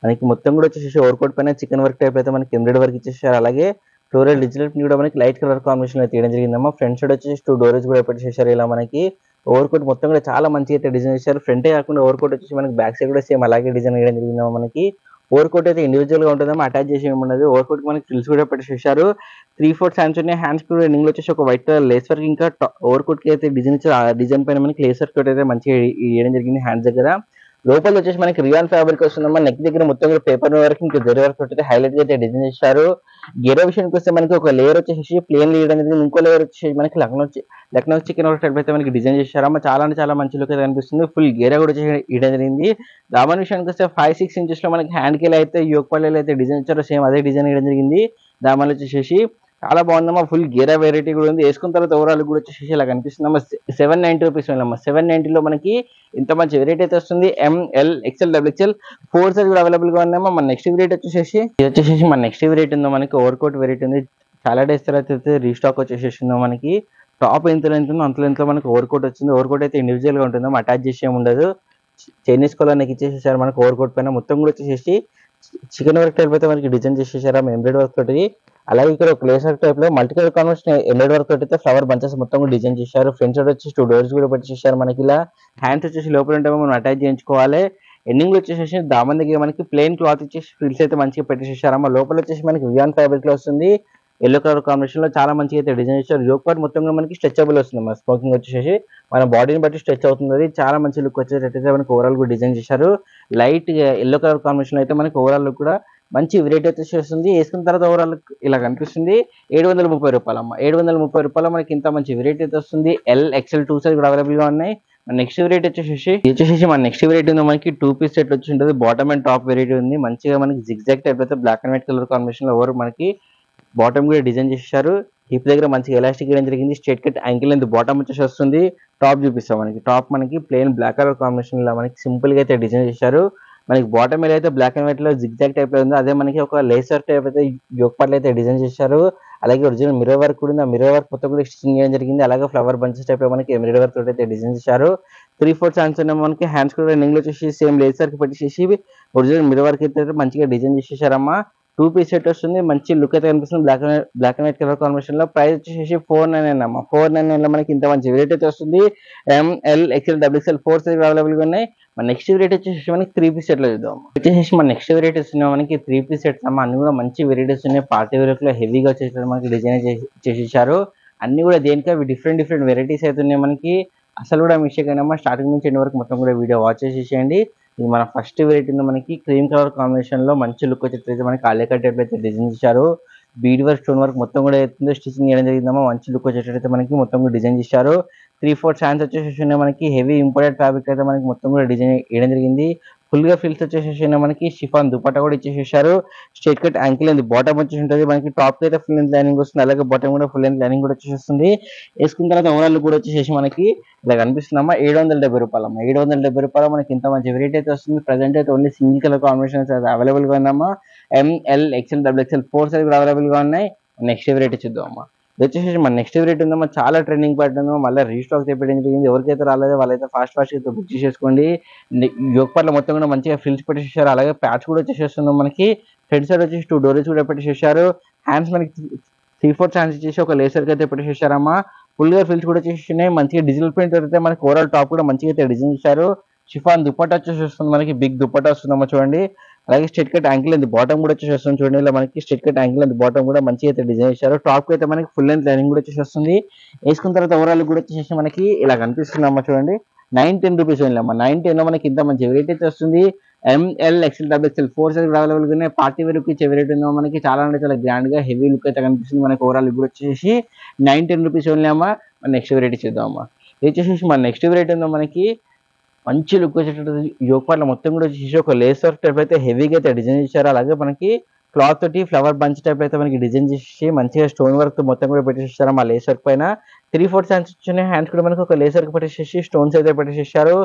మనకి మొత్తం కూడా వచ్చేసి ఓవర్ కోట్ పైన చికెన్ వర్క్ టైప్ అయితే మనకి ఎంబ్రాయిడరీ వర్క్ ఇచ్చేసారు. అలాగే ఫ్లోరల్ డిజిటల్ ప్రింట్ కూడా మనకి లైట్ కలర్ కాంబినేషన్ లో తీయడం జరిగిందమ్మా. ఫ్రంట్ సైడ్ వచ్చేసి 2 డోరేజ్ కూడా పెట్టేసారు. ఇలా మనకి ఓవర్ కోట్ మొత్తం కూడా చాలా మంచిగా అయితే డిజైన్ చేశారు. ఫ్రంటే కాకుండా ఓవర్ కోట్ వచ్చేసి మనకి బ్యాక్ సైడ్ కూడా సేమ్ అలాగే డిజైన్ వేయడం జరిగిందమ్మా. మనకి ఓవర్ కోట్ అయితే ఇండివిజువల్ గా ఉంటుందమ్మా. అటాచ్ చేసి ఏముండదు. ఓవర్ కోట్ మనకి ఫ్రిల్స్ కూడా పెట్టేసారు. 3-4 హ్యాండ్స్ ఉన్నాయి. హ్యాండ్స్ కూడా ఎండింగ్ లో వచ్చేసి ఒక వైట్ కలర్ లేస్ వర్క్ ఇంకా ఓవర్ కోట్ కి అయితే డిజైన్ ఇచ్చారు. ఆ డిజైన్ పైన మనకి లేస్ వర్క్ అయితే మంచిగా వేయడం జరిగింది హ్యాండ్స్ దగ్గర. లోపల వచ్చేసి మనకి రియాన్ ఫ్యాబ్రిక్ వస్తుందమ్మా. నెక్ దగ్గర మొత్తం కూడా పేపర్ వర్క్ ఇంకా జరీ వర్క్ అయితే హైలైట్ అయితే డిజైన్ చేశారు. గేరా విషయానికి వస్తే మనకి ఒక లేయర్ వచ్చేసి ప్లేన్ వేయడం జరిగింది. ఇంకో లేయర్ వచ్చేసి మనకి లక్నో చికెన్ వర్క్ టైప్ అయితే మనకి డిజైన్ చేశారమ్మా. చాలా అంటే చాలా మంచి లుక్ అయితే కనిపిస్తుంది. ఫుల్ గేరా కూడా వేయడం జరిగింది. దామన్ విషయానికి వస్తే 5-6 ఇంచెస్ లో మనకి హ్యాండ్ కి అయితే యోక్ పల్లెలు అయితే డిజైన్ ఇచ్చారో సేమ్ అదే డిజైన్ వేయడం జరిగింది. దామన్ వచ్చేసి చాలా బాగుందమ్మా. ఫుల్ గేరా వెరైటీ కూడా ఉంది. వేసుకున్న తర్వాత ఓవరాల్ కూడా వచ్చేసి ఇలా కనిపిస్తుందమ్మా. 790 రూపీస్ అమ్మా. 790లో మనకి ఇంత మంచి వెరైటీ అయితే వస్తుంది. ML XL XXL 4 సైజ్ కూడా అవైలబుల్ గా ఉందమ్మా. మన నెక్స్ట్ వెరైటీ వచ్చేసి ఇది వచ్చేసి మన నెక్స్ట్ వెరైటీ ఉందో మనకి ఓవర్ కోట్ వెరైటీ ఉంది. చాలా డేస్ తర్వాత అయితే రీస్టాక్ వచ్చేసిందో మనకి. టాప్ ఎంత ఉందో అంతలో ఎంతో మనకి ఓవర్ కోట్ వచ్చింది. ఓవర్ కోట్ అయితే ఇండివిజువల్ గా ఉంటుందో అటాచ్ చేసి ఏమి ఉండదు. చైనీస్ కాలర్ నెక్ ఇచ్చేసేసారు మనకి. ఓవర్ కోట్ పైన మొత్తం కూడా వచ్చేసి చికెన్ వర్క్ టైప్ అయితే మనకి డిజైన్ చేసేసారు ఎంబ్రాయిడరీ వర్క్ తోటి. అలాగే ఇక్కడ ఒక లేసర్ టైప్ లో multi colour combination embroidery work తోటి అయితే ఫ్లవర్ బంచెస్ మొత్తం కూడా డిజైన్ చేశారు. ఫ్రంట్ సైడ్ వచ్చేసి 2 డోర్స్ కూడా పెట్టేసారు. మనకి ఇలా హ్యాండ్స్ వచ్చేసి లోపల ఉంటే మనం అటాచ్ చేయించుకోవాలి. ఎండింగ్ లో వచ్చేసి దామన్ దగ్గర మనకి ప్లెయిన్ క్లాత్ వచ్చేసి ఫ్రిల్స్ అయితే మంచిగా పెట్టేసారమ్మా. లోపల వచ్చేసి మనకి వియాన్ ఫ్యాబ్రిక్ లో వస్తుంది. ఎల్లో కలర్ కాంబినేషన్ లో చాలా మంచిగా అయితే డిజైన్ చేశారు. యోక్ పార్ట్ మొత్తం కూడా మనకి స్ట్రెచబుల్ వస్తుంది. మన స్మోకింగ్ వచ్చేసి మన బాడీని బట్టి స్ట్రెచ్ అవుతుంది. చాలా మంచి లుక్ వచ్చేటట్టయితే మనకి ఓవరాల్ కూడా డిజైన్ చేశారు. లైట్ ఎల్లో కలర్ కాంబినేషన్ అయితే మనకి ఓవరాల్ లుక్ కూడా మంచి వెరైటీ వచ్చేసి వస్తుంది. వేసుకున్న తర్వాత ఓవరాల్ ఇలా కనిపిస్తుంది. 730 రూపాయలమ్మ. 730 రూపాయలు మనకి ఇంత మంచి వెరైటీ అయితే వస్తుంది. ఎల్ ఎక్స్ఎల్ 2 సైజ్ కూడా అవైలబుల్ గా ఉన్నాయి. నెక్స్ట్ వెరైటీ వచ్చేసి మన నెక్స్ట్ వెరైటీ ఉంది మనకి 2 పీస్ సెట్ వచ్చి ఉంటుంది. బాటమ్ అండ్ టాప్ వెరైటీ ఉంది. మంచిగా మనకి జిగ్జాగ్ టైప్ అయితే black and white colour combination లో ఓవర్ మనకి బాటమ్ కూడా డిజైన్ చేశారు. హిప్ దగ్గర మంచిగా ఎలాస్టిక్ వేయడం జరిగింది. Straight cut ankle length bottom వచ్చేసి వస్తుంది. టాప్ చూపిస్తాం మనకి. టాప్ మనకి ప్లెయిన్ బ్లాక్ కలర్ కాంబినేషన్ లో మనకి సింపుల్ గా అయితే డిజైన్ చేశారు. మనకి బాటమ్ మీద అయితే బ్లాక్ అండ్ వైట్ లో జిగ్జాగ్ టైప్ లో ఉంది. అదే మనకి ఒక లేసర్ టైప్ అయితే యోక్ పార్ట్ అయితే డిజైన్ చేశారు. అలాగే ఒరిజినల్ మిర్రర్ వర్క్ కూడా ఉంది. ఆ మిర్రర్ వర్క్ మొత్తం కూడా స్టిచింగ్ చేయడం జరిగింది. అలాగే ఫ్లవర్ బంచెస్ టైప్ లో మనకి ఎంబ్రాయిడరీ వర్క్ తోటి అయితే డిజైన్ చేశారు. 3/4 హ్యాండ్స్ ఉన్నాయి మనకి. హ్యాండ్స్ కూడా ఎండింగ్ లో వచ్చేసి సేమ్ లేసర్ కి పెట్టేసి ఒరిజినల్ మిర్రర్ వర్క్ అయితే మంచిగా డిజైన్ చేసేసారమ్మా. 2 పీస్ సెట్ వస్తుంది. మంచి లుక్ అయితే కనిపిస్తుంది. Black and white colour combination లో. ప్రైస్ వచ్చేసి 499 అమ్మా. 499 లో మనకి ఇంత మంచి వెరైటీ అయితే వస్తుంది. M L XL XXL 4 size available గా ఉన్నాయి. మన నెక్స్ట్ వెరైటీ వచ్చేసి మనకి 3 పీస్ సెట్ లో చూద్దాం. వచ్చేసి మన నెక్స్ట్ వెరైటీస్ ఉన్నాయి మనకి 3 పీస్ సెట్స్ అమ్మా. అన్ని కూడా మంచి వెరైటీస్ ఉన్నాయి. పార్టీ వేర్ లో హెవీగా వచ్చేసి మనకి డిజైన్ చేసేసారు. అన్ని కూడా దేనికి అవి డిఫరెంట్ వెరైటీస్ అయితే ఉన్నాయి మనకి. అసలు కూడా మిస్టేక్ అయినా స్టార్టింగ్ నుంచి ఎండ్ వరకు మొత్తం కూడా వీడియో వాచ్ చేసేయండి. ఇది మన ఫస్ట్ వెరైటీ మనకి క్రీమ్ కలర్ కాంబినేషన్ లో మంచి లుక్ వచ్చేటైతే మనకి ఆలియా టైప్ అయితే డిజైన్ చేశారు. బీడ్ వర్క్ స్టోన్ వర్క్ మొత్తం కూడా అవుతుందో స్టిచింగ్ చేయడం జరిగిందమ్మా. మంచి లుక్ వచ్చేటైతే మనకి మొత్తం కూడా డిజైన్ చేశారు. 3/4 హ్యాండ్స్ వచ్చేసి మనకి హెవీ ఇంపోర్టెడ్ ఫ్యాబ్రిక్ అయితే మనకి మొత్తం కూడా డిజైన్ వేయడం జరిగింది. ఫుల్ గా ఫిల్స్ వచ్చేసి మనకి షిఫాన్ దుపట్టా కూడా ఇచ్చేసేసారు. Straight cut ankle length bottom వచ్చేసి ఉంటుంది మనకి. టాప్ అయితే ఫుల్ లెంత్ లైనింగ్ వస్తుంది. అలాగే బాటమ్ కూడా ఫుల్ లెంత్ లైనింగ్ కూడా వచ్చేస్తుంది. వేసుకున్న తర్వాత ఓవరాల్ కూడా వచ్చేసి మనకి ఇలా కనిపిస్తుందమ్మా. 770 రూపాయలమ్మా. 770 రూపాయలు మనకి ఇంత మంచి వెరైటీ అయితే వస్తుంది. ప్రెసెంట్ అయితే ఓన్లీ సింగిల్ కలర్ కాంబినేషన్స్ అయితే అవైలబుల్ గా ఉందమ్మా. ఎంఎల్ XXL XXL 4 సైజ్ కూడా అవైలబుల్ గా ఉన్నాయి. నెక్స్ట్ వెరైటీ చూద్దాం అమ్మా. ఇది వచ్చేసి మన నెక్స్ట్ వెరైటీ ఉందమ్మా. చాలా ట్రెండింగ్ పడుతుందో మళ్ళీ రీస్టాక్ చేపట్టడం జరిగింది. ఎవరికైతే రాలేదో వాళ్ళైతే ఫాస్ట్ అయితే బుక్ చేసేసుకోండి. యోక్ పార్ట్ మొత్తం కూడా మంచిగా ఫిల్స్ పెట్టేసేసారు. అలాగే ప్యాచ్ కూడా వచ్చేసేస్తుంది మనకి. ఫ్రంట్ సైడ్ వచ్చేసి 2 డోర్స్ కూడా పెట్టేసేసారు. హ్యాండ్స్ మనకి 3/4 హ్యాండ్స్ ఇచ్చేసి ఒక లేసర్ కి అయితే పెట్టేసేసారమ్మా. ఫుల్ గా ఫిల్స్ కూడా వచ్చేసినాయి. మంచిగా డిజిటల్ ప్రింట్ అయితే మనకి ఓవరాల్ టాప్ కూడా మంచిగా అయితే డిజైన్ చేశారు. షిఫాన్ దుపట్టా వచ్చేసి వస్తుంది మనకి. బిగ్ దుపట్టా వస్తుందమ్మా చూడండి. అలాగే straight cut ankle length bottom కూడా వచ్చేసి వస్తుంది చూడండి. ఇలా మనకి straight cut ankle length bottom కూడా మంచిగా అయితే డిజైన్ చేశారు. టాప్ అయితే మనకి ఫుల్ లెంత్ లైనింగ్ కూడా వచ్చేసి వస్తుంది. వేసుకున్న తర్వాత ఓవరాల్ కూడా వచ్చేసి మనకి ఇలా కనిపిస్తుంది అమ్మా చూడండి. 910 రూపీస్ ఓన్లీ అమ్మా. 910 లో మనకి ఇంత మంచి వెరైటీ అయితే వస్తుంది. ML XXL XXL 4 size available గా ఉన్నాయి. పార్టీ వేర్ కి ఇచ్చే వెరైటీ ఉందో మనకి చాలా అంటే చాలా గ్రాండ్ గా హెవీ లుక్ అయితే కనిపిస్తుంది మనకి. ఓవరాల్ కూడా వచ్చేసి 910 రూపీస్ ఓన్లీ అమ్మా. నెక్స్ట్ వెరైటీ చూద్దాం అమ్మా. ఇది వచ్చేసి మన నెక్స్ట్ వెరైటీ ఉందో మనకి మంచి లుక్ వచ్చేటట్టు యోక్ పార్ట్ మొత్తం కూడా వచ్చేసి ఒక లేసర్ టైప్ అయితే హెవీగా అయితే డిజైన్ చేశారు. అలాగే మనకి క్లాత్ తోటి ఫ్లవర్ బంచ్ టైప్ అయితే మనకి డిజైన్ చేసి మంచిగా స్టోన్ వర్క్ మొత్తం కూడా పెట్టేసేసారు మా లేసర్ పైన. 3/4 హ్యాండ్స్ వచ్చినాయి. హ్యాండ్స్ కూడా మనకి ఒక లేసర్ కి పెట్టేసేసి స్టోన్స్ అయితే పెట్టేసేసారు.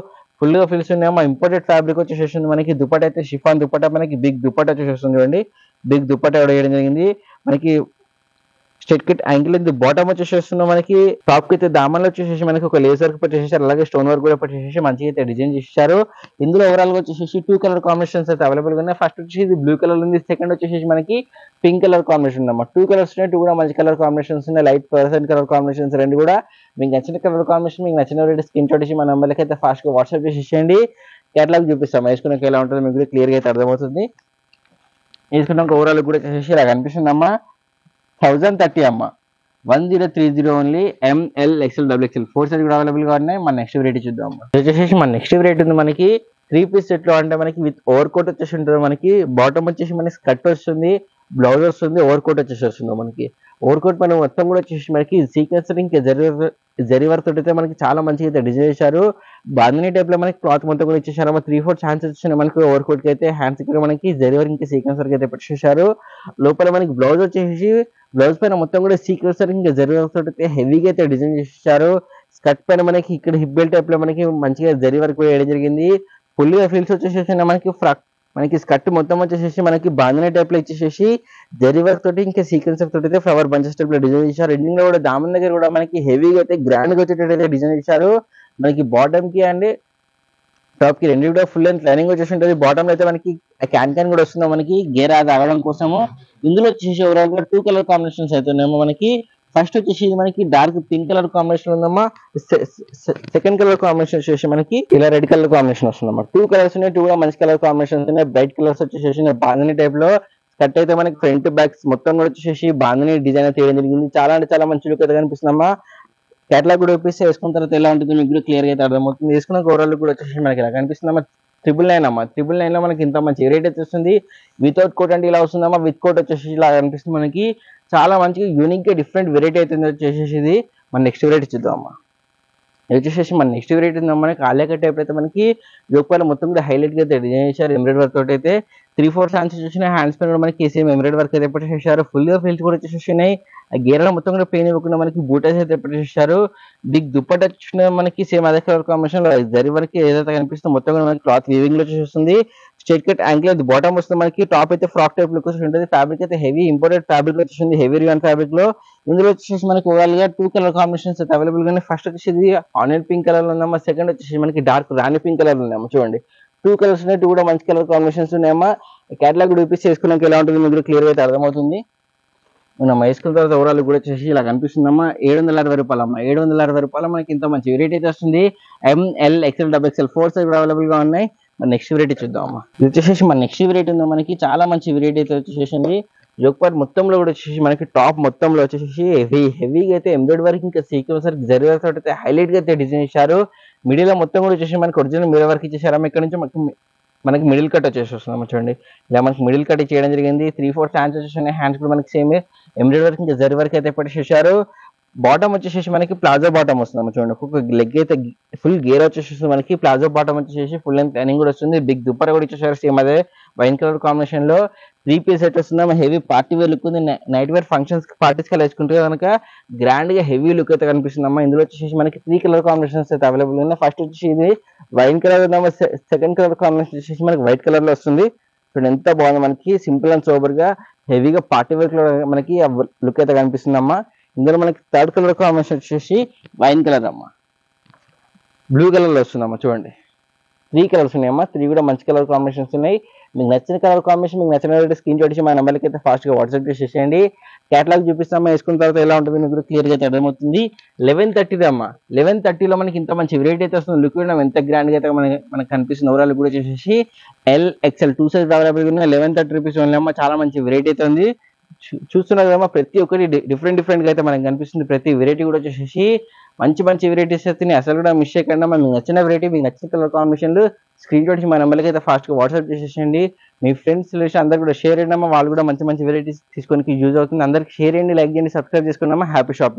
ఫుల్ గా ఫిల్స్ ఉన్నాయి. మా ఇంపోర్టెడ్ ఫ్యాబ్రిక్ వచ్చేసి మనకి. దుపట్టా అయితే షిఫాన్ దుపట్టా మనకి బిగ్ దుపట్టా వచ్చేస్తుంది చూడండి. బిగ్ దుపట్టా వేయడం జరిగింది మనకి. Straight cut ankle length bottom వచ్చేసేస్తుంది మనకి. టాప్ కి అయితే దామన్లో వచ్చేసి మనకి ఒక లేసర్ కి పెట్టేసేసారు. అలాగే స్టోన్ వర్క్ కూడా పెట్టేసి మంచిగా అయితే డిజైన్ చేశారు. ఇందులో ఓవరాల్ గా వచ్చేసి 2 కలర్ కాంబినేషన్స్ అయితే అవైలబుల్ గా ఉన్నాయి. ఫస్ట్ వచ్చేసి బ్లూ కలర్ ఉంది. సెకండ్ వచ్చేసి మనకి పింక్ కలర్ కాంబినేషన్ ఉందన్నమాట. 2 కలర్స్ ఉన్నాయి. 2 కూడా మంచి కలర్ కాంబినేషన్స్ ఉన్నాయి. లైట్ పర్సెంట్ కలర్ కాంబినేషన్స్ రెండు కూడా. మీకు నచ్చిన కలర్ కాంబినేషన్ మీకు నచ్చిన వెరైటీ స్క్రీన్ షాట్ చేసి మన నెంబర్కి అయితే ఫాస్ట్ గా వాట్సాప్ చేసేయండి. కేటలాగ్ చూపిస్తాం. వేసుకున్నాక ఎలా ఉంటుందో మీకు క్లియర్ గా అయితే అర్థమవుతుంది. వేసుకున్నాక ఓవరాల్ కూడా వచ్చేసి ఇలా కనిపిస్తుంది అమ్మా. 1030 అమ్మా. 1030 only. ML XXL XXL 4 size కూడా అవైలబుల్ గా ఉన్నాయి. మన నెక్స్ట్ వెరైటీ చూద్దాం. వచ్చేసి మన నెక్స్ట్ వెరైటీ ఉంది మనకి 3 పీస్ సెట్ లో. అంటే మనకి విత్ ఓవర్ కోట్ వచ్చేసి ఉంటుంది మనకి. బాటమ్ వచ్చేసి మనకి స్కర్ట్ వస్తుంది, బ్లౌజ్ వస్తుంది, ఓవర్ కోట్ వచ్చేసి వస్తుంది మనకి. ఓవర్ కోట్ మనం మొత్తం కూడా వచ్చేసి మనకి సీక్వెన్స్ ఇంకా జరీ వర్క్ తోటి అయితే మనకి చాలా మంచిగా అయితే డిజైన్ చేశారు. బాందినీ టైప్ లో మనకి క్లాత్ మొత్తం కూడా ఇచ్చేసారు. 3/4 హ్యాండ్స్ వచ్చేసి మనకి ఓవర్ కోట్ కి అయితే. హ్యాండ్స్ ఇక్కడ మనకి జరీ వర్క్ ఇంకా సీక్వెన్స్ వర్క్ అయితే పెట్టేసారు. లోపల మనకి బ్లౌజ్ వచ్చేసి బ్లౌజ్ పైన మొత్తం కూడా సీక్వెన్స్ వర్క్ ఇంకా జరీ వర్క్ తోటి అయితే హెవీగా అయితే డిజైన్ చేశారు. స్కర్ట్ పైన మనకి ఇక్కడ హిప్ బెల్ట్ టైప్ లో మనకి మంచిగా జరీ వర్క్ వేయడం జరిగింది. ఫుల్ గా ఫిల్స్ వచ్చేసి మనకి ఫ్రాక్ మనకి స్కర్ట్ మొత్తం వచ్చేసి మనకి బాందినీ టైప్ లో ఇచ్చేసి జరీ వర్క్ తోటి ఇంకా సీక్వెన్స్ వర్క్ తోటి అయితే ఫ్లవర్ బంచెస్ టైప్ లో డిజైన్ చేశారు. ఎండింగ్ లో కూడా దామన్ దగ్గర కూడా మనకి హెవీగా అయితే గ్రాండ్ గా వచ్చేటట్టు డిజైన్ చేశారు. మనకి బాటమ్ కి అండ్ టాప్ కి రెండు కూడా ఫుల్ లెంత్ లైనింగ్ వచ్చేసి ఉంటుంది. బాటమ్ లో అయితే మనకి క్యాన్ కూడా వస్తుంది, మనకి గేర్ అది ఆగడం కోసము. ఇందులో వచ్చేసి ఓవరాల్ గా 2 కలర్ కాంబినేషన్స్ అయితే ఉన్నాయమ్మా మనకి. ఫస్ట్ వచ్చేసి మనకి డార్క్ పింక్ కలర్ కాంబినేషన్ ఉందమ్మా. సెకండ్ కలర్ కాంబినేషన్ వచ్చేసి మనకి ఇలా రెడ్ కలర్ కాంబినేషన్ వస్తుందమ్మా. 2 కలర్స్ ఉన్నాయి, 2 కూడా మంచి కలర్ కాంబినేషన్స్ ఉన్నాయి. బ్రైట్ కలర్స్ వచ్చేసి బాంధనీ టైప్ లో కట్ అయితే మనకి ఫ్రంట్ బ్యాక్స్ మొత్తం కూడా వచ్చేసి బాంధనీ డిజైన్ అయితే వేయడం జరిగింది. చాలా అంటే చాలా మంచి లుక్ అయితే కనిపిస్తుందమ్మా. కేటలాగ్ కూడా చూపిస్తే వేసుకున్న తర్వాత ఎలా ఉంటుంది మీకు కూడా క్లియర్ గా అయితే అర్థమవుతుంది. వేసుకున్న ఓవరాల్ కూడా వచ్చేసి మనకి ఇలా కనిపిస్తుందమ్మా. 999 అమ్మా. 999 లో మనకి ఇంత మంచి రేట్ అయితే వస్తుంది. వితౌట్ కోట్ అంటే ఇలా వస్తుందమ్మా, విత్ కోట్ వచ్చేసి ఇలా కనిపిస్తుంది మనకి. చాలా మంచిగా యూనిక్ గా డిఫరెంట్ వెరైటీ అయితే వచ్చేసి ఇది. మన నెక్స్ట్ వెరైటీ చూద్దాం అమ్మా. ఇది వచ్చేసి మన నెక్స్ట్ వెరైటీ ఉందమ్మా. మనకి ఆలియా కట్ టైప్ అయితే మనకి యోగపాల మొత్తం కూడా హైలైట్ గా అయితే డిజైన్ చేశారు ఎంబ్రాయిడరీ వర్క్ తోటి అయితే. 3-4 హ్యాండ్స్ వచ్చేసిన హ్యాండ్స్ పైన కూడా మనకి సేమ్ ఎంబ్రాయిడరీ వర్క్ అయితే పెట్టేసారు. ఫుల్ గా ఫిల్స్ కూడా వచ్చేసినాయి. ఆ గేర్లో మొత్తం కూడా పెయిన్ ఇవ్వకుండా మనకి బూటస్ అయితే పెట్టేసారు. బిగ్ దుప్పట వచ్చిన మనకి సేమ్ అదే కలర్ కాంబినేషన్ లో జరి వరకు ఏదైతే కనిపిస్తుందో మొత్తం కూడా మనకి క్లాత్ వీవింగ్ లో వచ్చేస్తుంది. స్ట్రైట్ కట్ యాంకిల్ అది బాటమ్ వస్తుంది మనకి. టాప్ అయితే ఫ్రాక్ టైప్ లుక్ ఉంటుంది. ఫ్యాబ్రిక్ అయితే హెవీ ఇంపోర్టెడ్ ఫ్యాబ్రిక్ వచ్చేసింది, హెవీ రియాన్ ఫ్యాబ్రిక్ లో. ఇందులో వచ్చేసి మనకి ఓవరాల్ గా 2 కలర్ కాంబినేషన్స్ అయితే అవైలబుల్ గానే. ఫస్ట్ వచ్చేసి ఆనియన్ పింక్ కలర్ లో ఉందమ్మా. సెకండ్ వచ్చేసి మనకి డార్క్ రాణి పింక్ కలర్ లో ఉందమ్మా. చూడండి 2 కలర్స్ ఉన్నాయి, 2 కూడా మంచి కలర్ కాంబినేషన్స్ ఉన్నాయమ్మా. కేటలాగ్ కూడా చూపిస్తే వేసుకున్నాక ఎలా ఉంటుంది మీకు క్లియర్ గా అయితే అర్థమవుతుంది. మనం వేసుకున్న తర్వాత ఓవరాల్ కూడా వచ్చేసి ఇలా కనిపిస్తుందమ్మా. 760 రూపాయలు అమ్మా. 760 రూపాయలు మనకి ఇంత మంచి వెరైటీ అయితే వస్తుంది. ML XL XXL 4 సైజ్ కూడా అవైలబుల్ గా ఉన్నాయి. మన నెక్స్ట్ వెరైటీ చూద్దాం అమ్మా. ఇది వచ్చేసి మన నెక్స్ట్ వెరైటీ ఉందా మనకి. చాలా మంచి వెరైటీ అయితే వచ్చేసింది. జోక్పాట్ మొత్తంలో కూడా వచ్చేసి మనకి టాప్ మొత్తంలో వచ్చేసి హెవీగా అయితే ఎంబ్రాయిడరీ వర్క్ ఇంకా సీక్వెన్స్ వర్క్ జరీ వర్క్ అయితే హైలైట్ గా అయితే డిజైన్ చేశారు. మిడిల్ లో మొత్తం కూడా వచ్చేసి మనకి ఒరిజినల్ మిర్రర్ వర్క్ ఇచ్చేసారు. ఇక్కడ నుంచి మనకి మిడిల్ కట్ వచ్చేసి వస్తుంది చూడండి. ఇలా మనకి మిడిల్ కట్ చేయడం జరిగింది. 3-4 హ్యాండ్స్ వచ్చేసి హ్యాండ్స్ కూడా మనకి సేమ్ ఎంబ్రాయిడరీ వర్క్ ఇంకా జరీ వర్క్ అయితే పెట్టేసారు. బాటమ్ వచ్చేసి మనకి ప్లాజో బాటమ్ వస్తుంది చూడండి. ఒక్కొక్క లెగ్ అయితే ఫుల్ గేర్ వచ్చేసి మనకి ప్లాజో బాటమ్ వచ్చేసి ఫుల్ లెంత్ లైనింగ్ కూడా వస్తుంది. బిగ్ దుప్పర్ కూడా ఇచ్చేసారు సేమ్ అదే వైన్ కలర్ కాంబినేషన్ లో. 3 పీస్ సెట్ వస్తుంది. హెవీ పార్టీ వేర్ లుక్ ఉంది. నైట్ వేర్ ఫంక్షన్స్ పార్టీస్ కి వేసుకుంటే కనుక గ్రాండ్ గా హెవీ లుక్ అయితే కనిపిస్తుందమ్మా. ఇందులో వచ్చేసి మనకి 3 కలర్ కాంబినేషన్స్ అయితే అవైలబుల్ ఉన్నాయి. ఫస్ట్ వచ్చేసి ఇది వైన్ కలర్ ఉందమ్మా. సెకండ్ కలర్ కాంబినేషన్ వచ్చేసి మనకి వైట్ కలర్ లో వస్తుంది. చూడండి ఎంత బాగుంది మనకి. సింపుల్ అండ్ సోబర్ గా హెవీగా పార్టీ వేర్ లో మనకి లుక్ అయితే కనిపిస్తుందమ్మా. ఇందులో మనకి థర్డ్ కలర్ కాంబినేషన్ వచ్చేసి వైన్ కలర్ అమ్మా. బ్లూ కలర్ లో వస్తుందమ్మా. చూడండి 3 కలర్స్ ఉన్నాయమ్మా. 3 కూడా మంచి కలర్ కాంబినేషన్స్ ఉన్నాయి. మీకు నచ్చిన కలర్ కాంబినేషన్ మీకు నచ్చిన స్క్రీన్ షాట్ ఇచ్చి మా నెంబర్కి అయితే ఫాస్ట్ గా వాట్సాప్ చేసేయండి. కేటలాగ్ చూపిస్తామా, వేసుకున్న తర్వాత ఎలా ఉంటుంది మీకు క్లియర్ గా అయితే అర్థమవుతుంది. 1130 అమ్మా. 1130లో మనకి ఇంత మంచి వెరైటీ అయితే వస్తుంది. లుక్ కూడా ఎంత గ్రాండ్ గా అయితే మనకి కనిపిస్తుంది. ఓవరాల్ కూడా వచ్చేసి LXL 2 సైజ్ అవైలబుల్ ఉన్నాయి. 1130 రూపీస్ ఓన్లీ అమ్మా. చాలా మంచి వెరైటీ అయితే ఉంది. చూస్తున్నారు కదమ్మా, ప్రతి ఒక్కటి డిఫరెంట్ గా అయితే మనకి కనిపిస్తుంది. ప్రతి వెరైటీ కూడా వచ్చేసి మంచి వెరైటీస్ అయితే అసలు కూడా మిస్ చేయకుండా మీకు నచ్చిన వెరైటీ మీకు నచ్చిన కలర్ కాంబినేషన్లు స్క్రీన్ షాట్ మా నెంబర్కి అయితే ఫాస్ట్ గా వాట్సాప్ చేసేయండి. మీ ఫ్రెండ్స్ అందరు కూడా షేర్ చేయండి. వాళ్ళు కూడా మంచి వెరైటీస్ తీసుకొని యూజ్ అవుతుంది. అందరికి షేర్ చేయండి, లైక్ చేయండి, సబ్స్క్రైబ్ చేసుకున్నామా. Happy shopping.